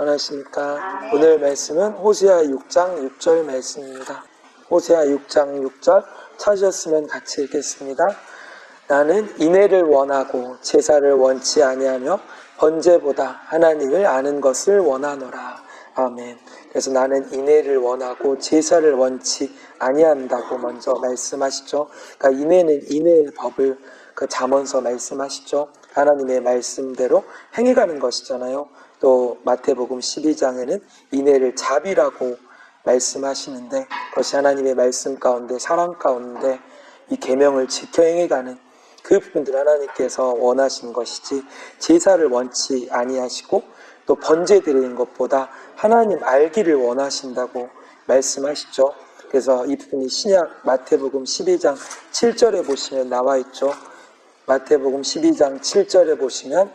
안녕하십니까. 오늘 말씀은 호세아 6장 6절 말씀입니다. 호세아 6장 6절 찾으셨으면 같이 읽겠습니다. 나는 인애를 원하고 제사를 원치 아니하며 번제보다 하나님을 아는 것을 원하노라. 아멘. 그래서 나는 인애를 원하고 제사를 원치 아니한다고 먼저 말씀하시죠. 그러니까 인애는 인애의 법을 잠언서 말씀하시죠. 하나님의 말씀대로 행해가는 것이잖아요. 또 마태복음 12장에는 인애를 자비라고 말씀하시는데 그것이 하나님의 말씀 가운데 사랑 가운데 이 계명을 지켜 행해가는 그 부분들 하나님께서 원하신 것이지 제사를 원치 아니하시고 또 번제 드리는 것보다 하나님 알기를 원하신다고 말씀하시죠. 그래서 이 부분이 신약 마태복음 12장 7절에 보시면 나와 있죠. 마태복음 12장 7절에 보시면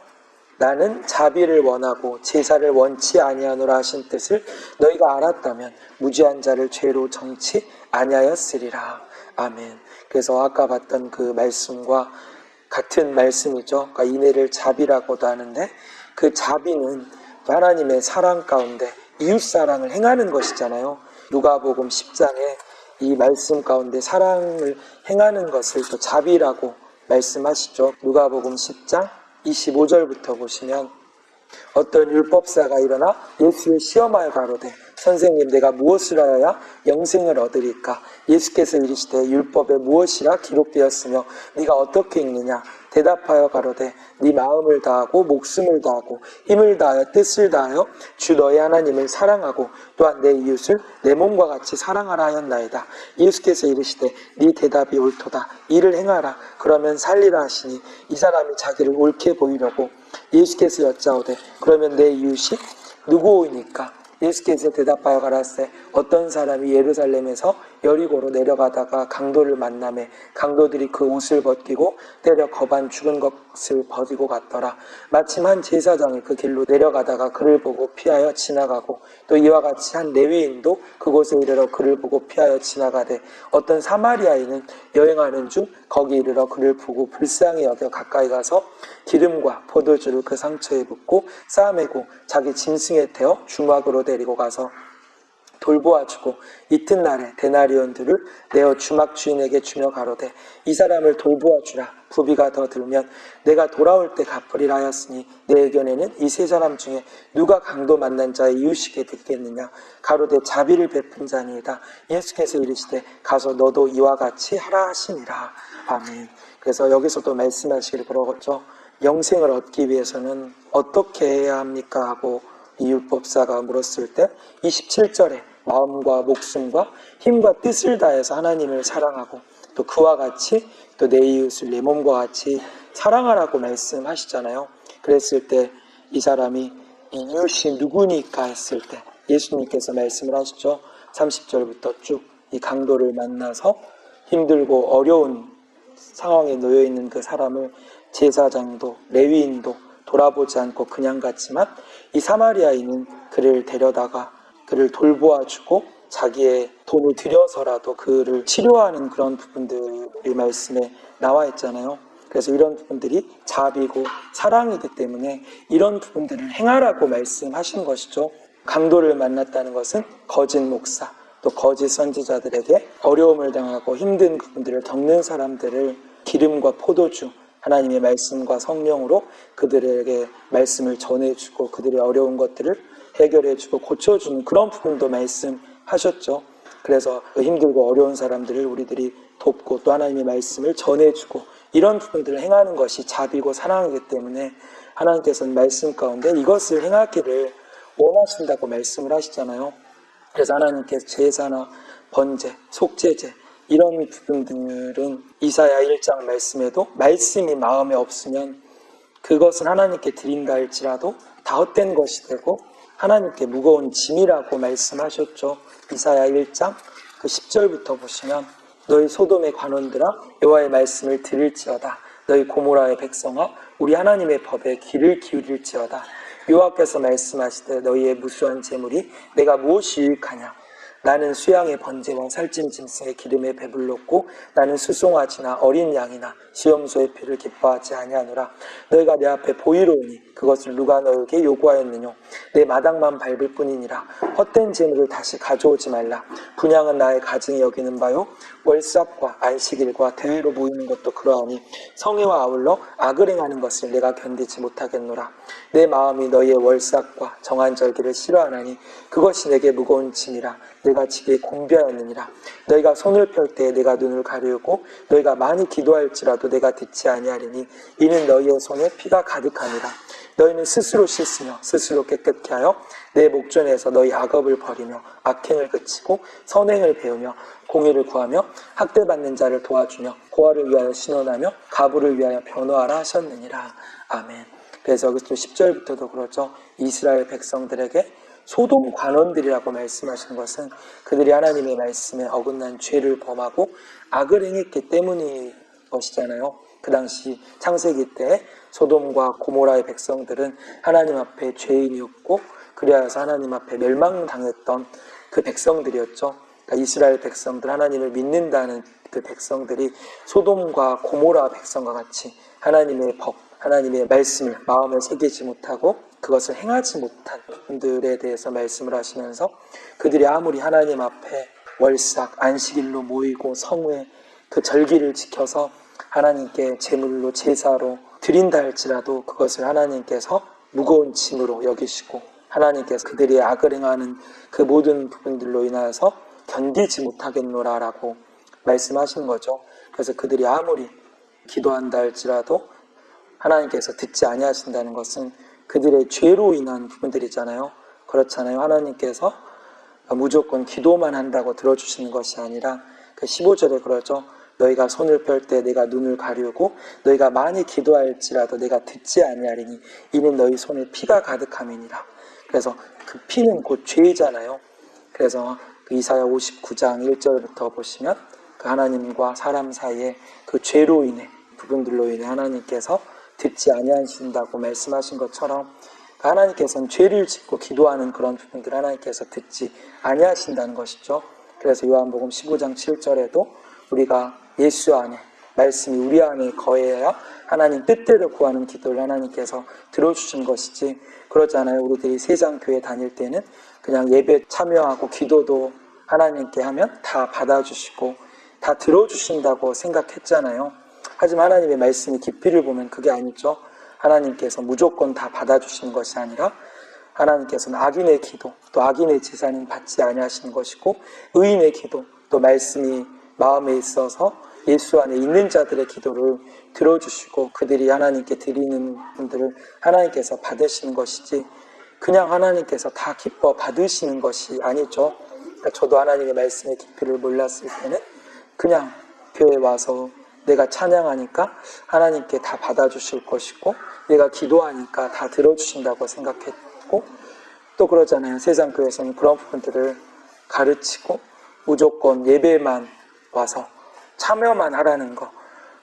나는 자비를 원하고 제사를 원치 아니하노라 하신 뜻을 너희가 알았다면 무죄한 자를 죄로 정치 아니하였으리라. 아멘. 그래서 아까 봤던 그 말씀과 같은 말씀이죠. 그러니까 인애를 자비라고도 하는데 그 자비는 하나님의 사랑 가운데 이웃사랑을 행하는 것이잖아요. 누가복음 10장에 이 말씀 가운데 사랑을 행하는 것을 또 자비라고 말씀하시죠. 누가복음 10장 25절부터 보시면 어떤 율법사가 일어나 예수를 시험하여 가로되 선생님 내가 무엇을 하여야 영생을 얻으리까? 예수께서 이르시되 율법에 무엇이라 기록되었으며 네가 어떻게 읽느냐? 대답하여 가로되 네 마음을 다하고 목숨을 다하고 힘을 다하여 뜻을 다하여 주 너의 하나님을 사랑하고 또한 내 이웃을 내 몸과 같이 사랑하라 하였나이다. 예수께서 이르시되 네 대답이 옳도다. 이를 행하라. 그러면 살리라 하시니 이 사람이 자기를 옳게 보이려고 예수께서 여짜오되 그러면 내 이웃이 누구오니까? 예수께서 대답하여 가라사대 어떤 사람이 예루살렘에서 여리고로 내려가다가 강도를 만나매 강도들이 그 옷을 벗기고 때려 거반 죽은 것을 버리고 갔더라. 마침 한 제사장이 그 길로 내려가다가 그를 보고 피하여 지나가고 또 이와 같이 한 레위인도 그곳에 이르러 그를 보고 피하여 지나가되 어떤 사마리아인은 여행하는 중 거기 이르러 그를 보고 불쌍히 여겨 가까이 가서 기름과 포도주를 그 상처에 붓고 싸매고 자기 짐승에 태워 주막으로 데리고 가서 돌보아주고 이튿날에 데나리온들을 내어 주막 주인에게 주며 가로되 이 사람을 돌보아주라. 부비가 더 들면 내가 돌아올 때 갚으리라 하였으니 내 의견에는 이 세 사람 중에 누가 강도 만난 자의 이웃이게 되겠느냐? 가로되 자비를 베푼 자니이다. 예수께서 이르시되 가서 너도 이와 같이 하라 하시니라. 아멘. 그래서 여기서도 말씀하시기를 그러겠죠. 영생을 얻기 위해서는 어떻게 해야 합니까? 하고 이 율법사가 물었을 때 27절에 마음과 목숨과 힘과 뜻을 다해서 하나님을 사랑하고 또 그와 같이 또 내 이웃을 내 몸과 같이 사랑하라고 말씀하시잖아요. 그랬을 때 이 사람이 이 이웃이 누구니까 했을 때 예수님께서 말씀을 하시죠. 30절부터 쭉 이 강도를 만나서 힘들고 어려운 상황에 놓여있는 그 사람을 제사장도 레위인도 돌아보지 않고 그냥 갔지만 이 사마리아인은 그를 데려다가 그를 돌보아주고 자기의 돈을 들여서라도 그를 치료하는 그런 부분들이 말씀에 나와 있잖아요. 그래서 이런 부분들이 자비고 사랑이기 때문에 이런 부분들을 행하라고 말씀하신 것이죠. 강도를 만났다는 것은 거짓 목사 또 거짓 선지자들에게 어려움을 당하고 힘든 부분들을 겪는 사람들을 기름과 포도주 하나님의 말씀과 성령으로 그들에게 말씀을 전해주고 그들의 어려운 것들을 해결해주고 고쳐주는 그런 부분도 말씀하셨죠. 그래서 힘들고 어려운 사람들을 우리들이 돕고 또 하나님의 말씀을 전해주고 이런 부분들을 행하는 것이 자비고 사랑이기 때문에 하나님께서는 말씀 가운데 이것을 행하기를 원하신다고 말씀을 하시잖아요. 그래서 하나님께서 제사나 번제, 속죄제 이런 부분들은 이사야 1장 말씀에도 말씀이 마음에 없으면 그것은 하나님께 드린다 할지라도 다 헛된 것이 되고 하나님께 무거운 짐이라고 말씀하셨죠. 이사야 1장 그 10절부터 보시면 너희 소돔의 관원들아 여호와의 말씀을 들을지어다. 너희 고모라의 백성아 우리 하나님의 법에 귀를 기울일지어다. 여호와께서 말씀하시되 너희의 무수한 재물이 내가 무엇이 유익하냐? 나는 수양의 번제와 살찐 짐승의 기름에 배불렀고 나는 수송아지나 어린 양이나 시험소의 피를 기뻐하지 아니하노라. 너희가 내 앞에 보이로우니 그것을 누가 너에게 요구하였느뇨. 내 마당만 밟을 뿐이니라. 헛된 재물을 다시 가져오지 말라. 분향은 나의 가증이 여기는 바요 월삭과 안식일과 대회로 모이는 것도 그러하니 성회와 아울러 악을 행하는 것을 내가 견디지 못하겠노라. 내 마음이 너희의 월삭과 정한 절기를 싫어하나니 그것이 내게 무거운 짐이라. 내가 지게 공비하였느니라. 너희가 손을 펼 때 내가 눈을 가리우고 너희가 많이 기도할지라도 내가 듣지 아니하리니 이는 너희의 손에 피가 가득하니라. 너희는 스스로 씻으며 스스로 깨끗게 하여 내 목전에서 너희 악업을 버리며 악행을 그치고 선행을 배우며 공의를 구하며 학대받는 자를 도와주며 고아를 위하여 신원하며 가부를 위하여 변호하라 하셨느니라. 아멘. 그래서 여기서 10절부터도 그렇죠. 이스라엘 백성들에게 소돔 관원들이라고 말씀하시는 것은 그들이 하나님의 말씀에 어긋난 죄를 범하고 악을 행했기 때문인 것이잖아요. 그 당시 창세기 때 소돔과 고모라의 백성들은 하나님 앞에 죄인이었고 그리하여서 하나님 앞에 멸망당했던 그 백성들이었죠. 그러니까 이스라엘 백성들, 하나님을 믿는다는 그 백성들이 소돔과 고모라 백성과 같이 하나님의 법, 하나님의 말씀을 마음에 새기지 못하고 그것을 행하지 못한 분들에 대해서 말씀을 하시면서 그들이 아무리 하나님 앞에 월삭, 안식일로 모이고 성회, 그 절기를 지켜서 하나님께 제물로 제사로 드린다 할지라도 그것을 하나님께서 무거운 짐으로 여기시고 하나님께서 그들이 악을 행하는 그 모든 부분들로 인하여서 견디지 못하겠노라 라고 말씀하시는 거죠. 그래서 그들이 아무리 기도한다 할지라도 하나님께서 듣지 아니하신다는 것은 그들의 죄로 인한 부분들이잖아요. 그렇잖아요. 하나님께서 무조건 기도만 한다고 들어주시는 것이 아니라 그 15절에 그러죠. 너희가 손을 펼 때 내가 눈을 가리우고 너희가 많이 기도할지라도 내가 듣지 아니하리니 이는 너희 손에 피가 가득함이니라. 그래서 그 피는 곧 죄이잖아요. 그래서 그 이사야 59장 1절부터 보시면 그 하나님과 사람 사이에 그 죄로 인해 부분들로 인해 하나님께서 듣지 아니하신다고 말씀하신 것처럼 하나님께서는 죄를 짓고 기도하는 그런 부분들 하나님께서 듣지 아니하신다는 것이죠. 그래서 요한복음 15장 7절에도 우리가 예수 안에 말씀이 우리 안에 거해야 하나님 뜻대로 구하는 기도를 하나님께서 들어주신 것이지 그러잖아요. 우리들이 세상교회 다닐 때는 그냥 예배 참여하고 기도도 하나님께 하면 다 받아주시고 다 들어주신다고 생각했잖아요. 하지만 하나님의 말씀의 깊이를 보면 그게 아니죠. 하나님께서 무조건 다 받아주시는 것이 아니라 하나님께서는 악인의 기도, 또 악인의 제사는 받지 아니하시는 것이고 의인의 기도, 또 말씀이 마음에 있어서 예수 안에 있는 자들의 기도를 들어주시고 그들이 하나님께 드리는 분들을 하나님께서 받으시는 것이지 그냥 하나님께서 다 기뻐 받으시는 것이 아니죠. 그러니까 저도 하나님의 말씀의 깊이를 몰랐을 때는 그냥 교회에 와서 내가 찬양하니까 하나님께 다 받아주실 것이고 내가 기도하니까 다 들어주신다고 생각했고 또 그러잖아요. 세상 교회에서는 그런 부분들을 가르치고 무조건 예배만 와서 참여만 하라는 거.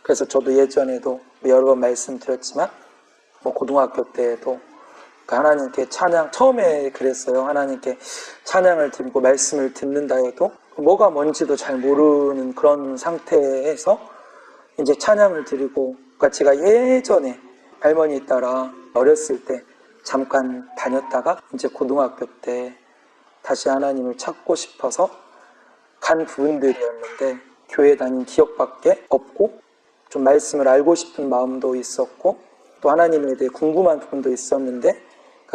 그래서 저도 예전에도 여러 번 말씀드렸지만 고등학교 때에도 하나님께 찬양 처음에 그랬어요. 하나님께 찬양을 드리고 말씀을 듣는다 해도 뭐가 뭔지도 잘 모르는 그런 상태에서 이제 찬양을 드리고 그러니까 제가 예전에 할머니 따라 어렸을 때 잠깐 다녔다가 이제 고등학교 때 다시 하나님을 찾고 싶어서 간 부분들이었는데 교회 다닌 기억밖에 없고 좀 말씀을 알고 싶은 마음도 있었고 또 하나님에 대해 궁금한 부분도 있었는데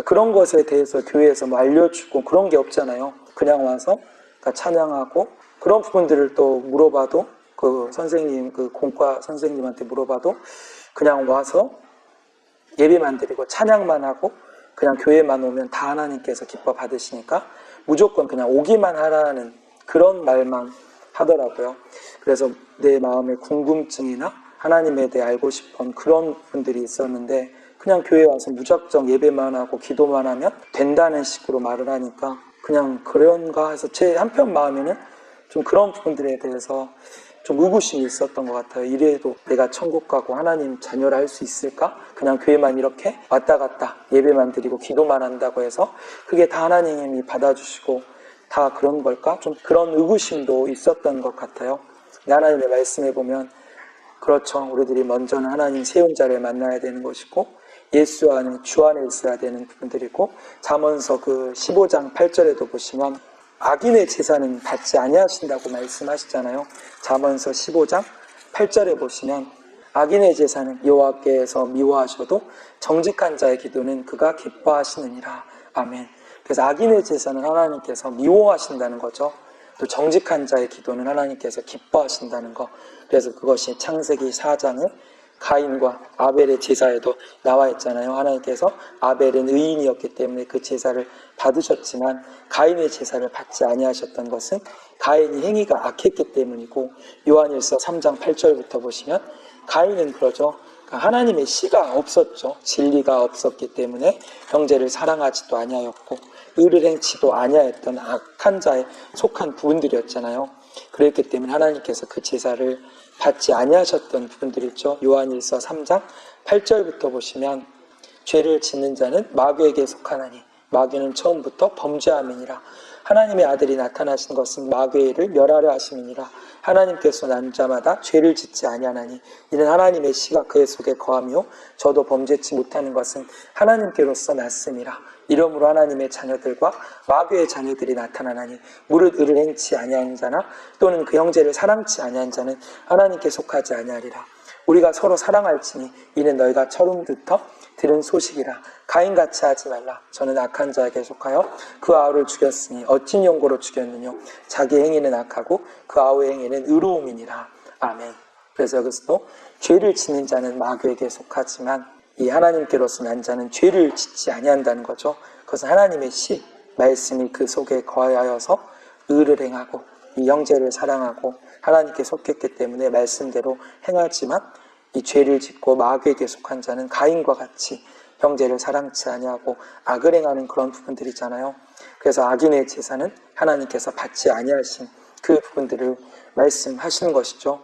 그런 것에 대해서 교회에서 알려주고 그런 게 없잖아요. 그냥 와서 찬양하고 그런 부분들을 또 물어봐도 그 선생님, 그 공과 선생님한테 물어봐도 그냥 와서 예배만 드리고 찬양만 하고 그냥 교회만 오면 다 하나님께서 기뻐 받으시니까 무조건 그냥 오기만 하라는 그런 말만 하더라고요. 그래서 내 마음의 궁금증이나 하나님에 대해 알고 싶은 그런 분들이 있었는데 그냥 교회 와서 무작정 예배만 하고 기도만 하면 된다는 식으로 말을 하니까 그냥 그런가 해서 제 한편 마음에는 좀 그런 부분들에 대해서 좀 의구심이 있었던 것 같아요. 이래도 내가 천국 가고 하나님 자녀라 할 수 있을까? 그냥 교회만 이렇게 왔다 갔다 예배만 드리고 기도만 한다고 해서 그게 다 하나님이 받아주시고 다 그런 걸까? 좀 그런 의구심도 있었던 것 같아요. 하나님의 말씀에 보면 그렇죠. 우리들이 먼저는 하나님 세운 자를 만나야 되는 것이고 예수 안에 주 안에 있어야 되는 부분들이고 잠언서 그 15장 8절에도 보시면 악인의 제사는 받지 아니하신다고 말씀하시잖아요. 잠언서 15장 8절에 보시면 악인의 제사는 여호와께서 미워하셔도 정직한 자의 기도는 그가 기뻐하시느니라. 아멘. 그래서 악인의 제사는 하나님께서 미워하신다는 거죠. 또 정직한 자의 기도는 하나님께서 기뻐하신다는 거. 그래서 그것이 창세기 4장의 가인과 아벨의 제사에도 나와 있잖아요. 하나님께서 아벨은 의인이었기 때문에 그 제사를 받으셨지만 가인의 제사를 받지 아니하셨던 것은 가인이 행위가 악했기 때문이고, 요한일서 3장 8절부터 보시면 가인은 그러죠. 하나님의 씨가 없었죠. 진리가 없었기 때문에 형제를 사랑하지도 아니하였고 의를 행치도 아니하였던 악한 자에 속한 부분들이었잖아요. 그랬기 때문에 하나님께서 그 제사를 받지 아니하셨던 부분들이 있죠. 요한일서 3장 8절부터 보시면 죄를 짓는 자는 마귀에게 속하나니 마귀는 처음부터 범죄함이니라. 하나님의 아들이 나타나신 것은 마귀의 일을 멸하려 하심이니라. 하나님께서 난 자마다 죄를 짓지 아니하나니 이는 하나님의 씨가 그의 속에 거하며 저도 범죄치 못하는 것은 하나님께로서 났음이라. 이러므로 하나님의 자녀들과 마귀의 자녀들이 나타나나니 무릇 의를 행치 아니하는 자나 또는 그 형제를 사랑치 아니한 자는 하나님께 속하지 아니하리라. 우리가 서로 사랑할지니 이는 너희가 처음부터 들은 소식이라. 가인같이 하지 말라. 저는 악한 자에게 속하여 그 아우를 죽였으니 어찌 용고로 죽였느냐. 자기 행위는 악하고 그 아우의 행위는 의로움이니라. 아멘. 그래서 여기서도 죄를 짓는 자는 마귀에게 속하지만 이 하나님께로서 난 자는 죄를 짓지 아니한다는 거죠. 그것은 하나님의 씨, 말씀이 그 속에 거하여서 의를 행하고 이 형제를 사랑하고 하나님께 속했기 때문에 말씀대로 행하지만 이 죄를 짓고 마귀에게 속한 자는 가인과 같이 형제를 사랑치 아니하고 악을 행하는 그런 부분들이잖아요. 그래서 악인의 제사는 하나님께서 받지 아니하신 그 부분들을 말씀하시는 것이죠.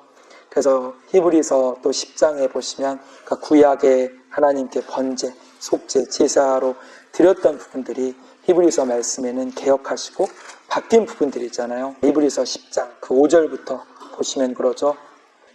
그래서 히브리서 또 10장에 보시면 구약의 하나님께 번제, 속죄, 제사로 드렸던 부분들이 히브리서 말씀에는 개혁하시고 바뀐 부분들이 있잖아요. 히브리서 10장 그 5절부터 보시면 그러죠.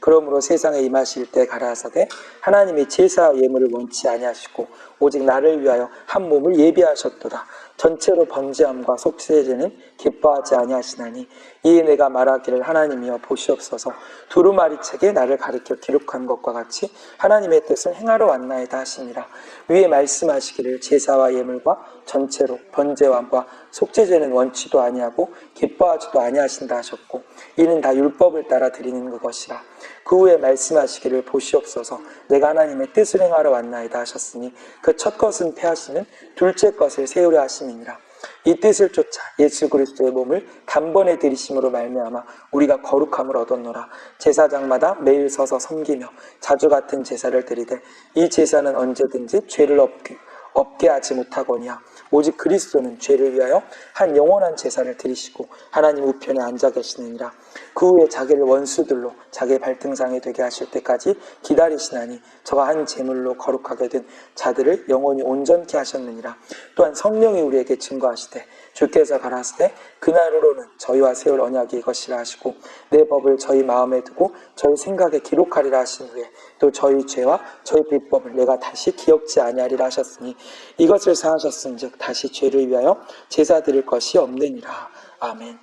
그러므로 세상에 임하실 때 가라사대 하나님이 제사 예물을 원치 아니하시고 오직 나를 위하여 한 몸을 예비하셨도다. 전체로 번제함과 속죄제는 기뻐하지 아니하시나니 이에 내가 말하기를 하나님이여 보시옵소서 두루마리 책에 나를 가리켜 기록한 것과 같이 하나님의 뜻을 행하러 왔나이다 하시니라. 위에 말씀하시기를 제사와 예물과 전체로 번제함과 속죄제는 원치도 아니하고 기뻐하지도 아니하신다 하셨고 이는 다 율법을 따라 드리는 그것이라. 그 후에 말씀하시기를 보시옵소서 내가 하나님의 뜻을 행하러 왔나이다 하셨으니 그 첫 것은 패하시는 둘째 것을 세우려 하심이니라. 이 뜻을 쫓아 예수 그리스도의 몸을 단번에 들이심으로 말미암아 우리가 거룩함을 얻었노라. 제사장마다 매일 서서 섬기며 자주 같은 제사를 드리되 이 제사는 언제든지 죄를 없게 하지 못하거니와 오직 그리스도는 죄를 위하여 한 영원한 제사를 드리시고 하나님 우편에 앉아 계시느니라. 그 후에 자기를 원수들로 자기의 발등상에 되게 하실 때까지 기다리시나니 저가 한 제물로 거룩하게 된 자들을 영원히 온전케 하셨느니라. 또한 성령이 우리에게 증거하시되 주께서 가라사대 그날로는 저희와 세울 언약이 이것이라 하시고 내 법을 저희 마음에 두고 저희 생각에 기록하리라 하신 후에 또 저희 죄와 저희 비법을 내가 다시 기억지 아니하리라 하셨으니 이것을 사하셨은즉 다시 죄를 위하여 제사 드릴 것이 없느니라. 아멘.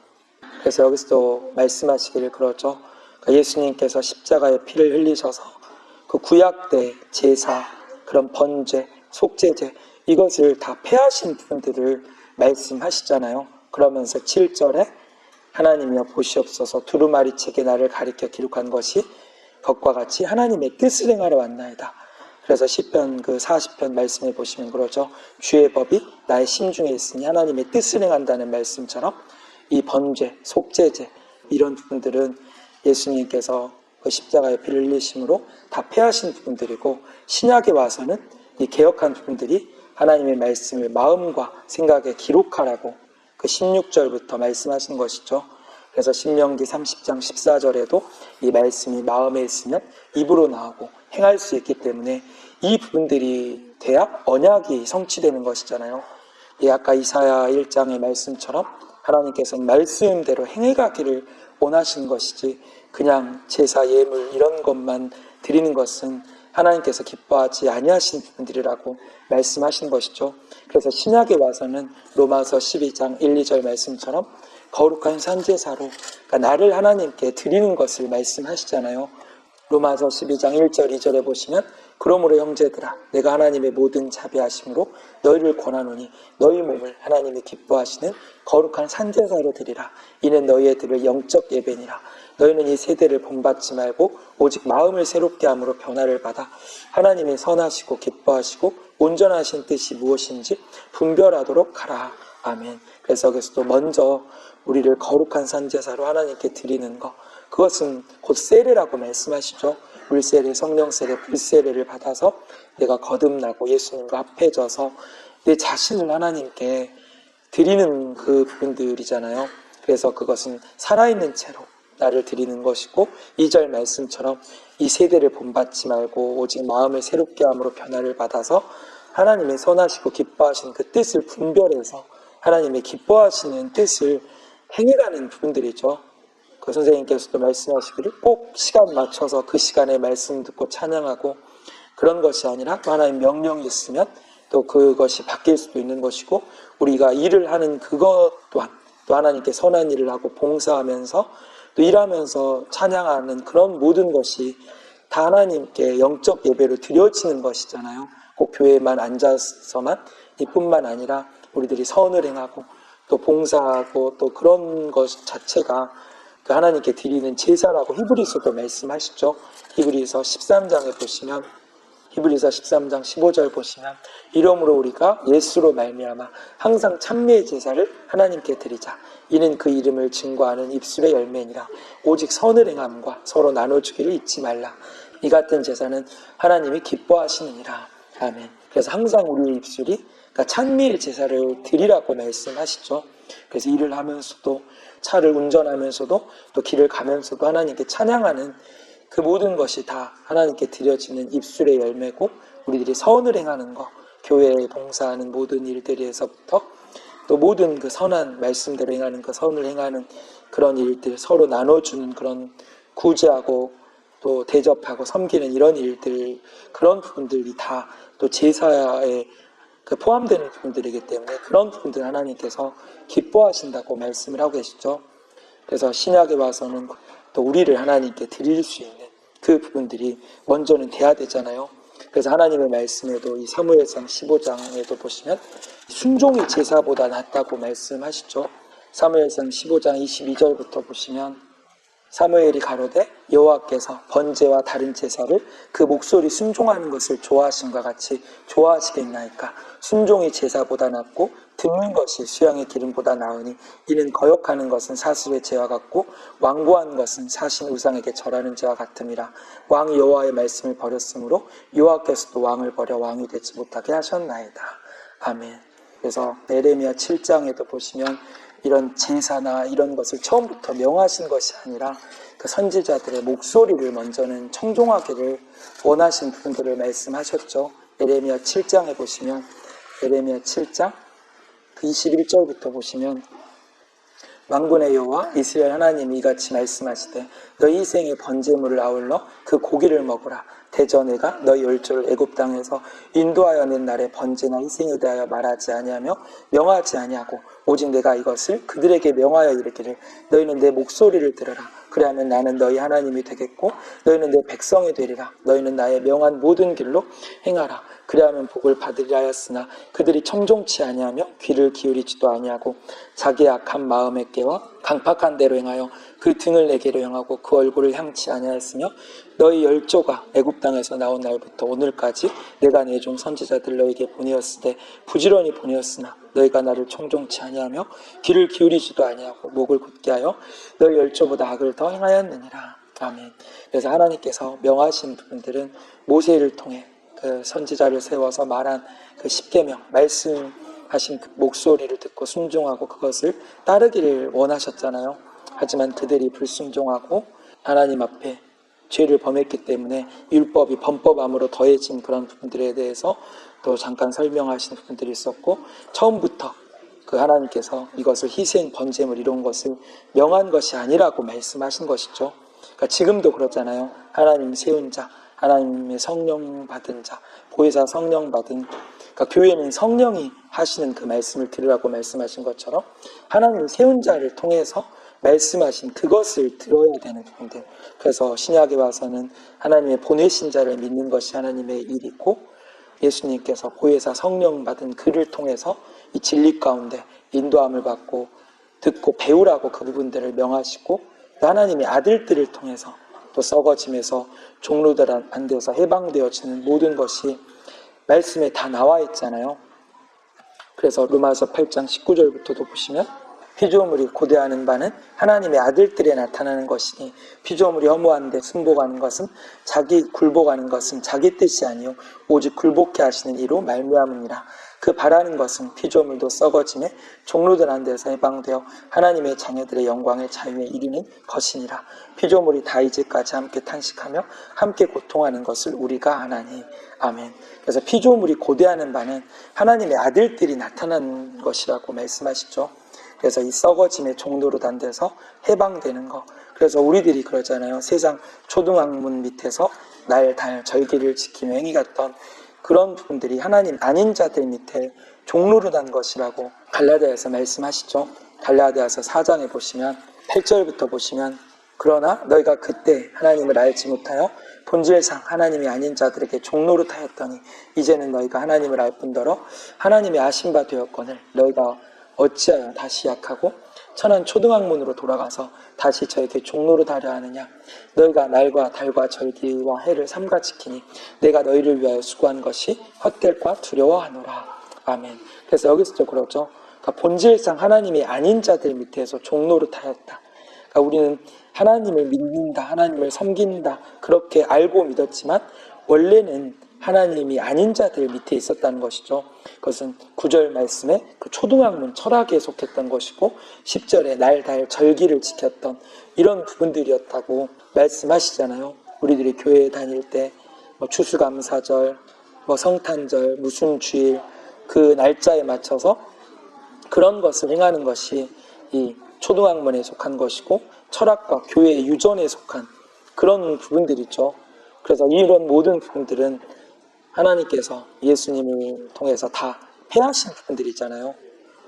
그래서 여기서도 말씀하시기를 그러죠. 예수님께서 십자가에 피를 흘리셔서 그 구약 때 제사, 그런 번제, 속죄제 이것을 다 폐하신 부분들을 말씀하시잖아요. 그러면서 7절에 하나님이여 보시옵소서 두루마리 책에 나를 가리켜 기록한 것이 것과 같이 하나님의 뜻을 행하러 왔나이다. 그래서 시편 그 40편 말씀에 보시면 그러죠. 주의 법이 나의 심중에 있으니 하나님의 뜻을 행한다는 말씀처럼 이 번제, 속죄제 이런 부분들은 예수님께서 그 십자가의 피를 흘리심으로 다 폐하신 부분들이고 신약에 와서는 이 개혁한 부분들이 하나님의 말씀을 마음과 생각에 기록하라고 그 16절부터 말씀하신 것이죠. 그래서 신명기 30장 14절에도 이 말씀이 마음에 있으면 입으로 나오고 행할 수 있기 때문에 이 부분들이 돼야 언약이 성취되는 것이잖아요. 아까 이사야 1장의 말씀처럼 하나님께서는 말씀대로 행해가기를 원하시는 것이지 그냥 제사, 예물 이런 것만 드리는 것은 하나님께서 기뻐하지 아니하시는 부분들이라고 말씀하신 것이죠. 그래서 신약에 와서는 로마서 12장 1, 2절 말씀처럼 거룩한 산제사로 그러니까 나를 하나님께 드리는 것을 말씀하시잖아요. 로마서 12장 1절 2절에 보시면 그러므로 형제들아 내가 하나님의 모든 자비하심으로 너희를 권하노니 너희 몸을 하나님이 기뻐하시는 거룩한 산제사로 드리라. 이는 너희의 드릴 영적 예배니라. 너희는 이 세대를 본받지 말고 오직 마음을 새롭게 함으로 변화를 받아 하나님이 선하시고 기뻐하시고 온전하신 뜻이 무엇인지 분별하도록 하라. 아멘. 그래서 여기서도 먼저 우리를 거룩한 산제사로 하나님께 드리는 것, 그것은 곧 세례라고 말씀하시죠. 물세례, 성령세례, 불세례를 받아서 내가 거듭나고 예수님과 합해져서 내 자신을 하나님께 드리는 그 부분들이잖아요. 그래서 그것은 살아있는 채로 나를 드리는 것이고 2절 말씀처럼 이 세대를 본받지 말고 오직 마음을 새롭게 함으로 변화를 받아서 하나님의 선하시고 기뻐하시는 그 뜻을 분별해서 하나님의 기뻐하시는 뜻을 행해가는 부분들이죠. 그 선생님께서도 말씀하시기를 꼭 시간 맞춰서 그 시간에 말씀 듣고 찬양하고 그런 것이 아니라 또 하나님 명령이 있으면 또 그것이 바뀔 수도 있는 것이고 우리가 일을 하는 그것 또한 또 하나님께 선한 일을 하고 봉사하면서 또 일하면서 찬양하는 그런 모든 것이 다 하나님께 영적 예배로 드려지는 것이잖아요. 꼭 교회에만 앉아서만 이뿐만 아니라 우리들이 선을 행하고 또 봉사하고 또 그런 것 자체가 그 하나님께 드리는 제사라고 히브리서도 말씀하시죠. 히브리서 13장에 보시면 히브리서 13장 15절 보시면 이러므로 우리가 예수로 말미암아 항상 찬미의 제사를 하나님께 드리자. 이는 그 이름을 증거하는 입술의 열매니라. 오직 선을 행함과 서로 나눠주기를 잊지 말라. 이 같은 제사는 하나님이 기뻐하시느니라. 아멘. 그래서 항상 우리의 입술이 그러니까 찬미의 제사를 드리라고 말씀하시죠. 그래서 일을 하면서도 차를 운전하면서도 또 길을 가면서도 하나님께 찬양하는 그 모든 것이 다 하나님께 드려지는 입술의 열매고 우리들이 선을 행하는 것, 교회에 봉사하는 모든 일들에서부터 또 모든 그 선한 말씀대로 행하는 그 선을 행하는 그런 일들, 서로 나눠주는 그런 구제하고 또 대접하고 섬기는 이런 일들, 그런 부분들이 다 또 제사에 그 포함되는 부분들이기 때문에 그런 부분들 하나님께서 기뻐하신다고 말씀을 하고 계시죠. 그래서 신약에 와서는 또 우리를 하나님께 드릴 수 있는 그 부분들이 먼저는 돼야 되잖아요. 그래서 하나님의 말씀에도 이 사무엘상 15장에도 보시면 순종이 제사보다 낫다고 말씀하시죠. 사무엘상 15장 22절부터 보시면 사무엘이 가로되 여호와께서 번제와 다른 제사를 그 목소리 순종하는 것을 좋아하심과 같이 좋아하시겠나이까. 순종이 제사보다 낫고 듣는 것이 수양의 기름보다 나으니 이는 거역하는 것은 사슬의 죄와 같고 완고한 것은 사신 우상에게 절하는 죄와 같음이라. 왕이 여호와의 말씀을 버렸으므로 여호와께서도 왕을 버려 왕이 되지 못하게 하셨나이다. 아멘. 그래서 에레미야 7장에도 보시면 이런 제사나 이런 것을 처음부터 명하신 것이 아니라 그 선지자들의 목소리를 먼저는 청종하기를 원하신 부분들을 말씀하셨죠. 에레미야 7장에 보시면 에레미야 7장 그 21절부터 보시면 만군의 여호와 이스라엘 하나님이 이같이 말씀하시되 너희 희생의 번제물을 아울러 그 고기를 먹으라. 대저 내가 너희 열조를 애굽 땅에서 인도하여 낸 날에 번제나 희생에 대하여 말하지 아니하며 명하지 아니하고 오직 내가 이것을 그들에게 명하여 이르기를 너희는 내 목소리를 들으라. 그리하면 나는 너희 하나님이 되겠고 너희는 내 백성이 되리라. 너희는 나의 명한 모든 길로 행하라. 그리하면 복을 받으리라 하였으나 그들이 청종치 아니하며 귀를 기울이지도 아니하고 자기의 악한 마음에 깨와 강팍한 대로 행하여 그 등을 내게로 향하고 그 얼굴을 향치 아니하였으며 너희 열조가 애굽 땅에서 나온 날부터 오늘까지 내가 내 종 선지자들 너에게 보내었으되 부지런히 보내었으나 너희가 나를 청종치 아니하며 귀를 기울이지도 아니하고 목을 굳게 하여 너희 열조보다 악을 더 행하였느니라. 아멘. 그래서 하나님께서 명하신 부분들은 모세를 통해 그 선지자를 세워서 말한 그 십계명 말씀하신 그 목소리를 듣고 순종하고 그것을 따르기를 원하셨잖아요. 하지만 그들이 불순종하고 하나님 앞에 죄를 범했기 때문에 율법이 범법함으로 더해진 그런 부분들에 대해서 또 잠깐 설명하신 부분들이 있었고 처음부터 그 그 하나님께서 이것을 희생 번제물 이런 것을 명한 것이 아니라고 말씀하신 것이죠. 그러니까 지금도 그렇잖아요. 하나님 세운 자, 하나님의 성령 받은 자, 보혜사 성령 받은, 그러니까 교회는 성령이 하시는 그 말씀을 들으라고 말씀하신 것처럼 하나님 세운 자를 통해서 말씀하신 그것을 들어야 되는 부분들. 그래서 신약에 와서는 하나님의 보내신 자를 믿는 것이 하나님의 일이고, 예수님께서 보혜사 성령 받은 그를 통해서 이 진리 가운데 인도함을 받고 듣고 배우라고 그 부분들을 명하시고, 하나님의 아들들을 통해서 또 썩어짐에서 종로들 안 돼서 해방되어지는 모든 것이 말씀에 다 나와 있잖아요. 그래서 로마서 8장 19절부터도 보시면 피조물이 고대하는 바는 하나님의 아들들에 나타나는 것이니 피조물이 허무한데 순복하는 것은 굴복하는 것은 자기 뜻이 아니요 오직 굴복케 하시는 이로 말미암으니라. 그 바라는 것은 피조물도 썩어짐에 종로들 안 데서 해방되어 하나님의 자녀들의 영광의 자유에 이르는 것이니라. 피조물이 다 이제까지 함께 탄식하며 함께 고통하는 것을 우리가 아나니. 아멘. 그래서 피조물이 고대하는 바는 하나님의 아들들이 나타나는 것이라고 말씀하시죠. 그래서 이 썩어짐의 종로로 단데서 해방되는 거. 그래서 우리들이 그러잖아요. 세상 초등학문 밑에서 날, 달, 절기를 지키며 행위 같던 그런 부분들이 하나님 아닌 자들 밑에 종로로 단 것이라고 갈라디아에서 말씀하시죠. 갈라디아서 4장에 보시면 8절부터 보시면 그러나 너희가 그때 하나님을 알지 못하여 본질상 하나님이 아닌 자들에게 종로로 타였더니 이제는 너희가 하나님을 알 뿐더러 하나님의 아신 바 되었거늘 너희가 어찌하여 다시 약하고 천한 초등학문으로 돌아가서 다시 저에게 종로로 다려 하느냐. 너희가 날과 달과 절기와 해를 삼가 지키니 내가 너희를 위하여 수고한 것이 헛될까 두려워하노라. 아멘. 그래서 여기서도 그러죠. 그러니까 본질상 하나님이 아닌 자들 밑에서 종로로 타였다. 그러니까 우리는 하나님을 믿는다, 하나님을 섬긴다 그렇게 알고 믿었지만 원래는 하나님이 아닌 자들 밑에 있었다는 것이죠. 그것은 9절 말씀에 그 초등학문 철학에 속했던 것이고 10절에 날, 달, 절기를 지켰던 이런 부분들이었다고 말씀하시잖아요. 우리들이 교회에 다닐 때 추수감사절, 성탄절, 무슨 주일 그 날짜에 맞춰서 그런 것을 행하는 것이 이 초등학문에 속한 것이고 철학과 교회의 유전에 속한 그런 부분들이죠. 그래서 이런 모든 부분들은 하나님께서 예수님을 통해서 다 폐하신 부분들이 있잖아요.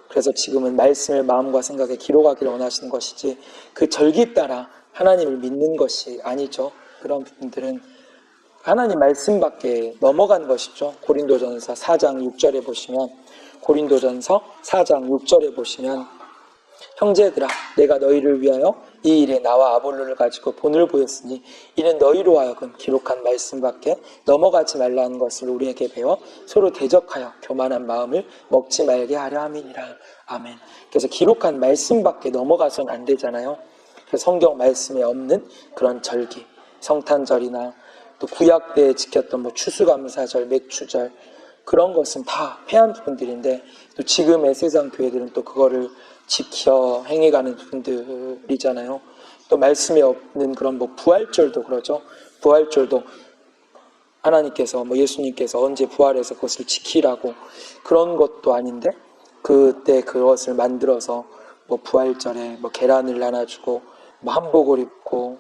그래서 지금은 말씀을 마음과 생각에 기록하기를 원하시는 것이지 그 절기 따라 하나님을 믿는 것이 아니죠. 그런 부분들은 하나님 말씀 밖에 넘어간 것이죠. 고린도전서 4장 6절에 보시면 고린도전서 4장 6절에 보시면 형제들아 내가 너희를 위하여 이 일에 나와 아볼로를 가지고 본을 보였으니 이는 너희로 하여금 기록한 말씀밖에 넘어가지 말라는 것을 우리에게 배워 서로 대적하여 교만한 마음을 먹지 말게 하려 함이니라. 아멘. 그래서 기록한 말씀밖에 넘어가서는 안 되잖아요. 그래서 성경 말씀에 없는 그런 절기, 성탄절이나 또 구약 때에 지켰던 추수감사절, 맥주절 그런 것은 다 폐한 부분들인데 또 지금의 세상 교회들은 또 그거를 지켜 행해가는 부분들이잖아요. 또 말씀에 없는 그런 부활절도 그러죠. 부활절도 하나님께서 예수님께서 언제 부활해서 그것을 지키라고 그런 것도 아닌데 그때 그것을 만들어서 부활절에 계란을 나눠주고 한복을 입고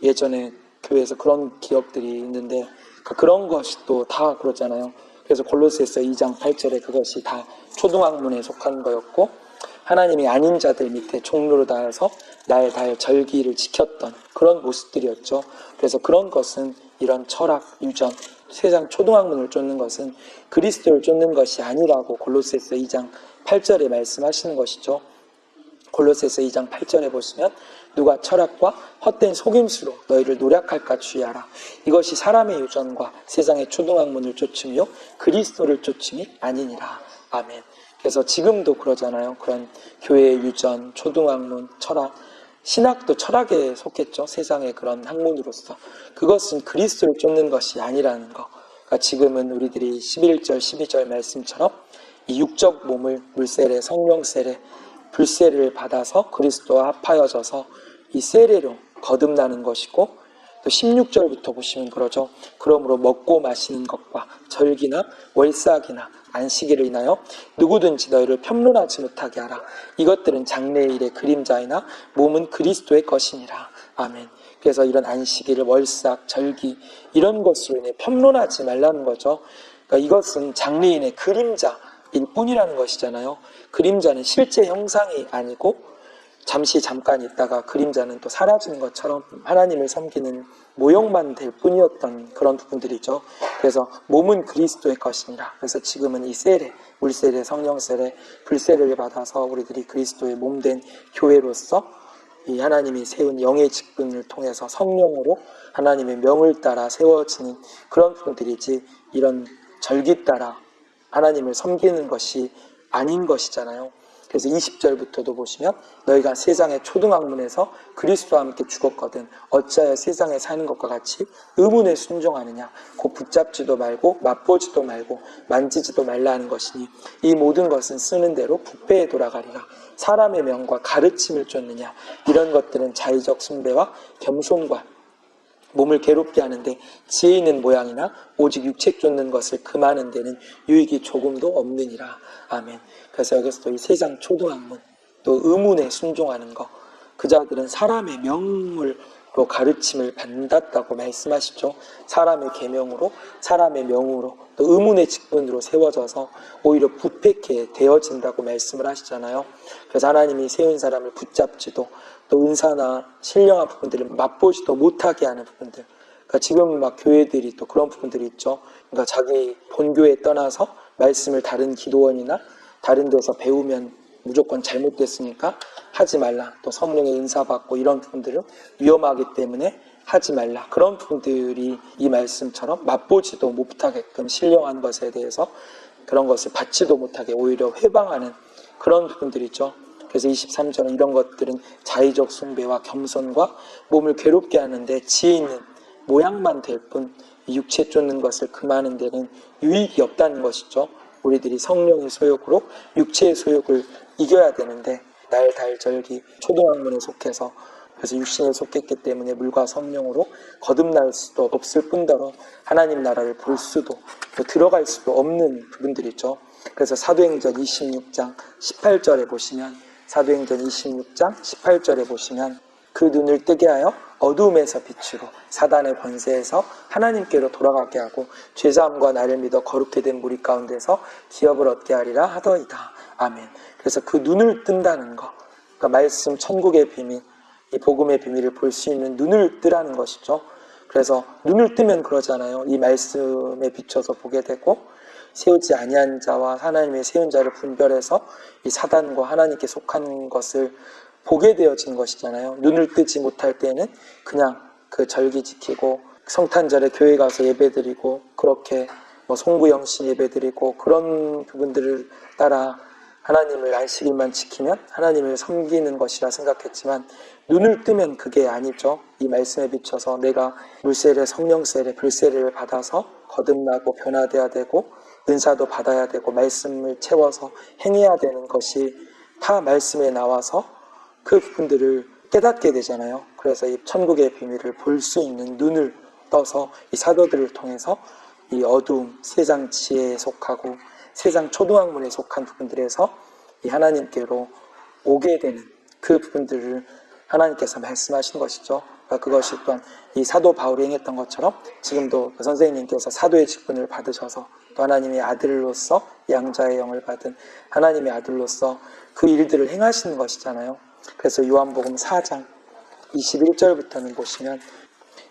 예전에 교회에서 그런 기억들이 있는데 그런 것이 또 다 그렇잖아요. 그래서 골로새서 2장 8절에 그것이 다 초등학문에 속한 거였고 하나님이 아닌 자들 밑에 종로로 닿아서 날, 달, 절기를 지켰던 그런 모습들이었죠. 그래서 그런 것은 이런 철학, 유전, 세상 초등학문을 쫓는 것은 그리스도를 쫓는 것이 아니라고 골로새서 2장 8절에 말씀하시는 것이죠. 골로새서 2장 8절에 보시면 누가 철학과 헛된 속임수로 너희를 노략할까 주의하라. 이것이 사람의 유전과 세상의 초등학문을 쫓으며 그리스도를 쫓음이 아니니라. 아멘. 그래서 지금도 그러잖아요. 그런 교회의 유전, 초등학문, 철학, 신학도 철학에 속했죠. 세상의 그런 학문으로서. 그것은 그리스도를 쫓는 것이 아니라는 거. 그러니까 지금은 우리들이 11절, 12절 말씀처럼 이 육적 몸을 물세례, 성령세례, 불세례를 받아서 그리스도와 합하여져서 이 세례로 거듭나는 것이고 또 16절부터 보시면 그러죠. 그러므로 먹고 마시는 것과 절기나 월삭이나 안식일을 인하여 누구든지 너희를 편론하지 못하게 하라. 이것들은 장래일의 그림자이나 몸은 그리스도의 것이니라. 아멘. 그래서 이런 안식일을 월삭, 절기 이런 것으로 인해 편론하지 말라는 거죠. 그러니까 이것은 장래인의 그림자일 뿐이라는 것이잖아요. 그림자는 실제 형상이 아니고 잠깐 있다가 그림자는 또 사라지는 것처럼 하나님을 섬기는 모형만 될 뿐이었던 그런 부분들이죠. 그래서 몸은 그리스도의 것이니라. 그래서 지금은 이 세례, 물세례, 성령세례, 불세례를 받아서 우리들이 그리스도의 몸된 교회로서 이 하나님이 세운 영의 직분을 통해서 성령으로 하나님의 명을 따라 세워지는 그런 부분들이지, 이런 절기 따라 하나님을 섬기는 것이 아닌 것이잖아요. 그래서 20절부터도 보시면 너희가 세상의 초등학문에서 그리스도와 함께 죽었거든 어찌하여 세상에 사는 것과 같이 의문에 순종하느냐. 곧 붙잡지도 말고 맛보지도 말고 만지지도 말라 하는 것이니 이 모든 것은 쓰는 대로 부패에 돌아가리라. 사람의 명과 가르침을 쫓느냐. 이런 것들은 자의적 숭배와 겸손과 몸을 괴롭게 하는데 지혜 있는 모양이나 오직 육책 쫓는 것을 금하는 데는 유익이 조금도 없느니라. 아멘. 그래서 여기서도 이 세상 초등학문, 또 의문에 순종하는 것, 그 자들은 사람의 명으로 가르침을 받았다고 말씀하시죠. 사람의 계명으로, 사람의 명으로, 또 의문의 직분으로 세워져서 오히려 부패케 되어진다고 말씀을 하시잖아요. 그래서 하나님이 세운 사람을 붙잡지도, 또 은사나 신령한 부분들을 맛보지도 못하게 하는 부분들. 그러니까 지금 막 교회들이 또 그런 부분들이 있죠. 그러니까 자기 본교에 떠나서 말씀을 다른 기도원이나 다른 데서 배우면 무조건 잘못됐으니까 하지 말라. 또 성령의 은사 받고 이런 부분들은 위험하기 때문에 하지 말라. 그런 부분들이 이 말씀처럼 맛보지도 못하게끔 신령한 것에 대해서 그런 것을 받지도 못하게 오히려 회방하는 그런 부분들이죠. 그래서 23절은 이런 것들은 자의적 숭배와 겸손과 몸을 괴롭게 하는데 지혜 있는 모양만 될 뿐 육체 쫓는 것을 금하는 데는 유익이 없다는 것이죠. 우리들이 성령의 소욕으로 육체의 소욕을 이겨야 되는데 날, 달, 절기, 초등학문에 속해서 그래서 육신에 속했기 때문에 물과 성령으로 거듭날 수도 없을 뿐더러 하나님 나라를 볼 수도 또 들어갈 수도 없는 부분들이죠. 그래서 사도행전 26장 18절에 보시면 사도행전 26장 18절에 보시면 그 눈을 뜨게 하여 어두움에서 빛으로 사단의 권세에서 하나님께로 돌아가게 하고 죄사함과 나를 믿어 거룩게 된 무리 가운데서 기업을 얻게 하리라 하더이다. 아멘. 그래서 그 눈을 뜬다는 것, 그러니까 말씀 천국의 비밀, 이 복음의 비밀을 볼 수 있는 눈을 뜨라는 것이죠. 그래서 눈을 뜨면 그러잖아요. 이 말씀에 비춰서 보게 되고 세우지 아니한 자와 하나님의 세운 자를 분별해서 이 사단과 하나님께 속한 것을 보게 되어진 것이잖아요. 눈을 뜨지 못할 때는 그냥 그 절기 지키고 성탄절에 교회 가서 예배드리고 그렇게 송구영신 예배드리고 그런 부분들을 따라 하나님을 안식일만 지키면 하나님을 섬기는 것이라 생각했지만 눈을 뜨면 그게 아니죠. 이 말씀에 비춰서 내가 물세례, 성령세례, 불세례를 받아서 거듭나고 변화돼야 되고 은사도 받아야 되고 말씀을 채워서 행해야 되는 것이 다 말씀에 나와서 그 부분들을 깨닫게 되잖아요. 그래서 이 천국의 비밀을 볼 수 있는 눈을 떠서 이 사도들을 통해서 이 어두움, 세상 지혜에 속하고 세상 초등학문에 속한 부분들에서 이 하나님께로 오게 되는 그 부분들을 하나님께서 말씀하신 것이죠. 그러니까 그것이 또한 이 사도 바울이 행했던 것처럼 지금도 그 선생님께서 사도의 직분을 받으셔서 또 하나님의 아들로서 양자의 영을 받은 하나님의 아들로서 그 일들을 행하시는 것이잖아요. 그래서 요한복음 4장 21절부터는 보시면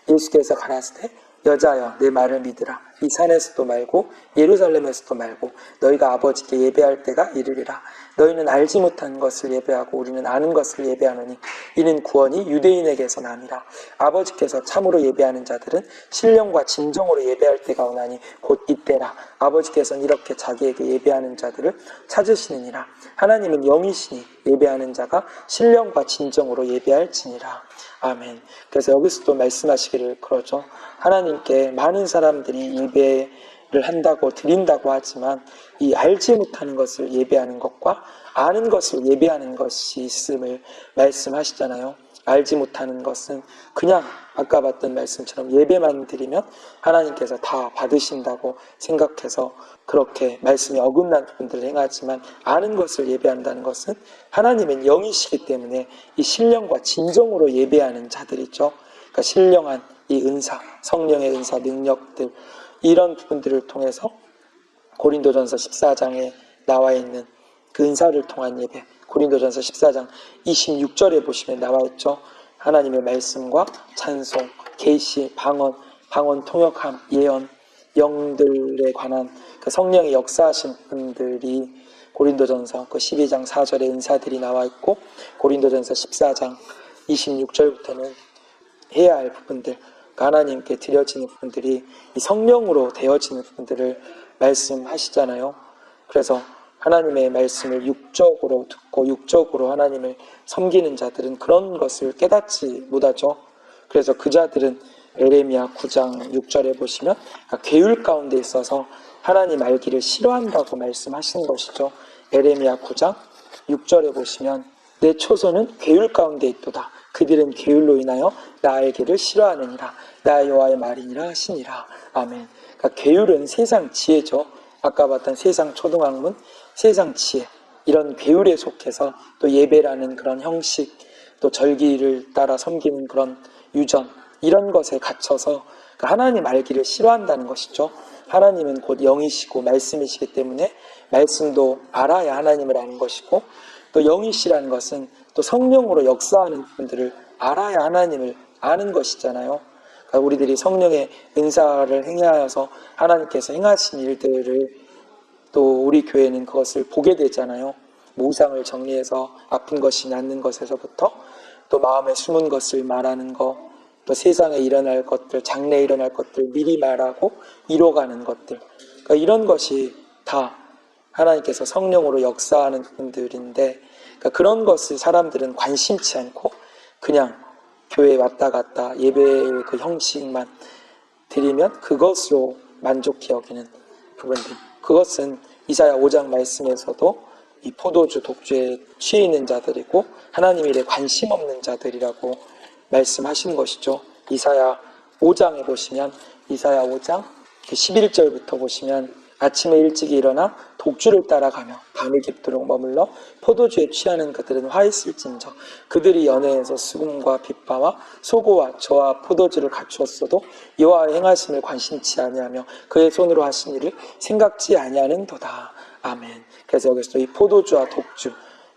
예수께서 가라사대 여자여 내 말을 믿으라. 이 산에서도 말고 예루살렘에서도 말고 너희가 아버지께 예배할 때가 이르리라. 너희는 알지 못한 것을 예배하고 우리는 아는 것을 예배하노니 이는 구원이 유대인에게서 남이라. 아버지께서 참으로 예배하는 자들은 신령과 진정으로 예배할 때가 오나니 곧 이때라. 아버지께서는 이렇게 자기에게 예배하는 자들을 찾으시느니라. 하나님은 영이시니 예배하는 자가 신령과 진정으로 예배할지니라. 아멘. 그래서 여기서도 말씀하시기를 그러죠. 하나님께 많은 사람들이 예배를 한다고 드린다고 하지만 이 알지 못하는 것을 예배하는 것과 아는 것을 예배하는 것이 있음을 말씀하시잖아요. 알지 못하는 것은 그냥 아까 봤던 말씀처럼 예배만 드리면 하나님께서 다 받으신다고 생각해서 그렇게 말씀이 어긋난 부분들을 행하지만 아는 것을 예배한다는 것은 하나님은 영이시기 때문에 이 신령과 진정으로 예배하는 자들이죠. 그러니까 신령한 이 은사, 성령의 은사, 능력들 이런 부분들을 통해서 고린도전서 14장에 나와 있는 그 은사를 통한 예배, 고린도전서 14장 26절에 보시면 나와 있죠. 하나님의 말씀과 찬송, 계시, 방언 통역함, 예언, 영들에 관한 그 성령의 역사하신 분들이 고린도전서 그 12장 4절에 은사들이 나와 있고 고린도전서 14장 26절부터는 해야 할 부분들, 하나님께 드려지는 부분들이 이 성령으로 되어지는 부분들을 말씀하시잖아요. 그래서 하나님의 말씀을 육적으로 듣고 육적으로 하나님을 섬기는 자들은 그런 것을 깨닫지 못하죠. 그래서 그 자들은 에레미야 9장 6절에 보시면 괴율 가운데 있어서 하나님 알기를 싫어한다고 말씀하시는 것이죠. 에레미야 9장 6절에 보시면 내 초소는 괴율 가운데 있도다. 그들은 괴율로 인하여 나 알기를 싫어하느니라. 나 여호와의 말이니라 하시니라. 아멘. 그러니까 괴율은 세상 지혜죠. 아까 봤던 세상 초등학문, 세상 지혜, 이런 괴율에 속해서 또 예배라는 그런 형식, 또 절기를 따라 섬기는 그런 유전, 이런 것에 갇혀서 하나님 알기를 싫어한다는 것이죠. 하나님은 곧 영이시고 말씀이시기 때문에 말씀도 알아야 하나님을 아는 것이고, 또 영이시라는 것은 또 성령으로 역사하는 분들을 알아야 하나님을 아는 것이잖아요. 그러니까 우리들이 성령의 은사를 행하여서 하나님께서 행하신 일들을 또 우리 교회는 그것을 보게 되잖아요. 우상을 정리해서 아픈 것이 낫는 것에서부터 또 마음에 숨은 것을 말하는 것, 또 세상에 일어날 것들, 장래에 일어날 것들 미리 말하고 이뤄가는 것들, 그러니까 이런 것이 다 하나님께서 성령으로 역사하는 분들인데, 그러니까 그런 것을 사람들은 관심치 않고 그냥 교회에 왔다 갔다 예배의 그 형식만 드리면 그것으로 만족해 여기는 부분들, 그것은 이사야 5장 말씀에서도 이 포도주 독주에 취해 있는 자들이고 하나님 일에 관심 없는 자들이라고 말씀하시는 것이죠. 이사야 5장에 보시면 이사야 5장 11절부터 보시면 아침에 일찍이 일어나 독주를 따라가며 밤이 깊도록 머물러 포도주에 취하는 그들은 화 있을진저 그들이 연회에서 수금과 빗바와 소고와 저와 포도주를 갖추었어도 여호와의 행하심을 관심치 아니하며 그의 손으로 하신 일을 생각지 아니하는도다. 아멘. 그래서 여기서 이 포도주와 독주,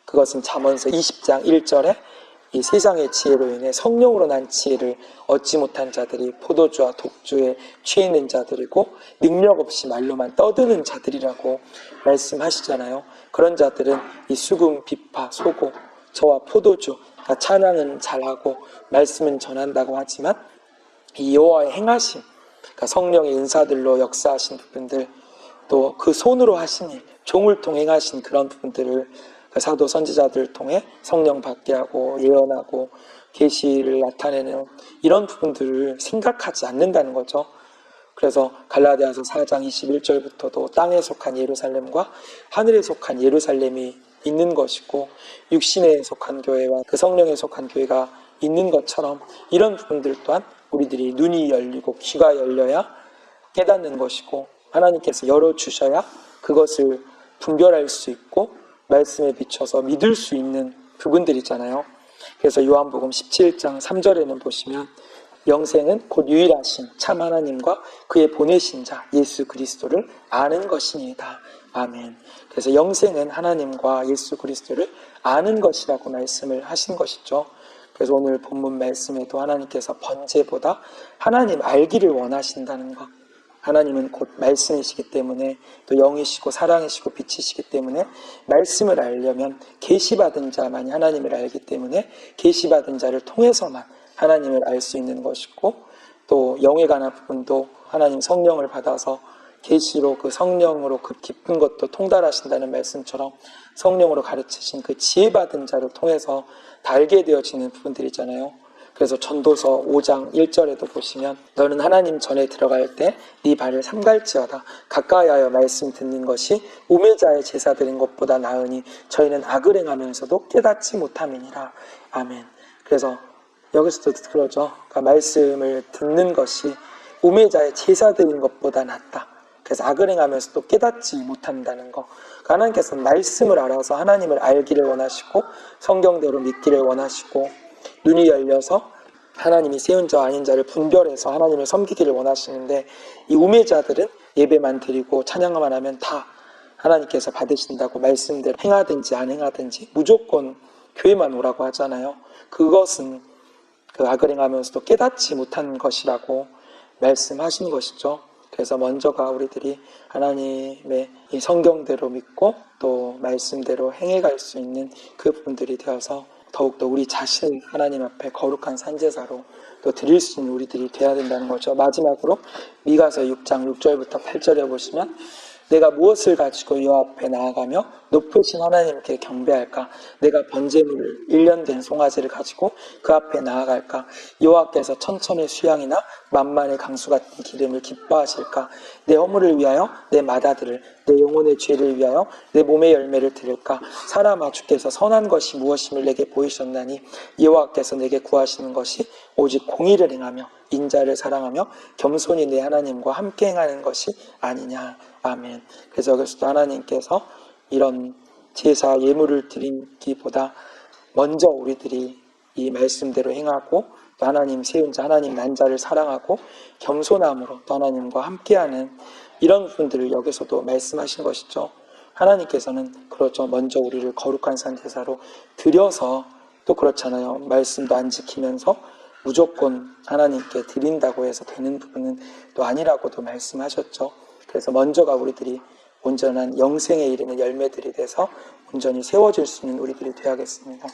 그것은 잠언서 20장 1절에 이 세상의 지혜로 인해 성령으로 난 지혜를 얻지 못한 자들이 포도주와 독주에 취해 있는 자들이고 능력 없이 말로만 떠드는 자들이라고 말씀하시잖아요. 그런 자들은 이 수금, 비파, 소고, 저와 포도주, 찬양은 잘하고 말씀은 전한다고 하지만 이 여호와의 행하심, 그러니까 성령의 은사들로 역사하신 부분들, 또 그 손으로 하신 일, 종을 통해 행하신 그런 부분들을 사도 선지자들을 통해 성령 받게 하고 예언하고 계시를 나타내는 이런 부분들을 생각하지 않는다는 거죠. 그래서 갈라디아서 4장 21절부터도 땅에 속한 예루살렘과 하늘에 속한 예루살렘이 있는 것이고 육신에 속한 교회와 그 성령에 속한 교회가 있는 것처럼 이런 부분들 또한 우리들이 눈이 열리고 귀가 열려야 깨닫는 것이고 하나님께서 열어주셔야 그것을 분별할 수 있고 말씀에 비춰서 믿을 수 있는 부분들이잖아요. 그래서 요한복음 17장 3절에는 보시면 영생은 곧 유일하신 참 하나님과 그의 보내신 자 예수 그리스도를 아는 것이니이다. 아멘. 그래서 영생은 하나님과 예수 그리스도를 아는 것이라고 말씀을 하신 것이죠. 그래서 오늘 본문 말씀에도 하나님께서 번제보다 하나님 알기를 원하신다는 것, 하나님은 곧 말씀이시기 때문에 또 영이시고 사랑이시고 빛이시기 때문에 말씀을 알려면 계시받은 자만이 하나님을 알기 때문에 계시받은 자를 통해서만 하나님을 알 수 있는 것이고, 또 영에 관한 부분도 하나님 성령을 받아서 계시로 그 성령으로 그 깊은 것도 통달하신다는 말씀처럼 성령으로 가르치신 그 지혜받은 자를 통해서 다 알게 되어지는 부분들이잖아요. 그래서 전도서 5장 1절에도 보시면 너는 하나님 전에 들어갈 때 네 발을 삼갈지어다. 가까이하여 말씀 듣는 것이 우매자의 제사 드린 것보다 나으니 저희는 악을 행하면서도 깨닫지 못함이니라. 아멘. 그래서 여기서도 그러죠. 그러니까 말씀을 듣는 것이 우매자의 제사 드리는 것보다 낫다. 그래서 악을 행하면서도 깨닫지 못한다는 거. 그러니까 하나님께서는 말씀을 알아서 하나님을 알기를 원하시고 성경대로 믿기를 원하시고 눈이 열려서 하나님이 세운 자 아닌 자를 분별해서 하나님을 섬기기를 원하시는데 이 우매자들은 예배만 드리고 찬양만 하면 다 하나님께서 받으신다고 말씀대로 행하든지 안 행하든지 무조건 교회만 오라고 하잖아요. 그것은 그 악을 행하면서도 깨닫지 못한 것이라고 말씀하신 것이죠. 그래서 먼저가 우리들이 하나님의 이 성경대로 믿고 또 말씀대로 행해갈 수 있는 그 분들이 되어서 더욱더 우리 자신 하나님 앞에 거룩한 산제사로 또 드릴 수 있는 우리들이 돼야 된다는 거죠. 마지막으로 미가서 6장 6절부터 8절에 보시면 내가 무엇을 가지고 여호와 앞에 나아가며 높으신 하나님께 경배할까? 내가 번제물 1년 된 송아지를 가지고 그 앞에 나아갈까? 여호와께서 천천의 수양이나 만만의 강수 같은 기름을 기뻐하실까? 내 허물을 위하여 내 맏아들을, 내 영혼의 죄를 위하여 내 몸의 열매를 드릴까? 사람아, 주께서 선한 것이 무엇임을 내게 보이셨나니 여호와께서 내게 구하시는 것이 오직 공의를 행하며 인자를 사랑하며 겸손히 내 하나님과 함께 행하는 것이 아니냐. 아멘. 그래서 여기서도 하나님께서 이런 제사 예물을 드리기보다 먼저 우리들이 이 말씀대로 행하고 또 하나님 세운 자 하나님 난 자를 사랑하고 겸손함으로 또 하나님과 함께하는 이런 분들을 여기서도 말씀하신 것이죠. 하나님께서는 그렇죠. 먼저 우리를 거룩한 산제사로 드려서 또 그렇잖아요. 말씀도 안 지키면서 무조건 하나님께 드린다고 해서 되는 부분은 또 아니라고도 말씀하셨죠. 그래서 먼저가 우리들이 온전한 영생에 이르는 열매들이 돼서 온전히 세워질 수 있는 우리들이 되어야겠습니다.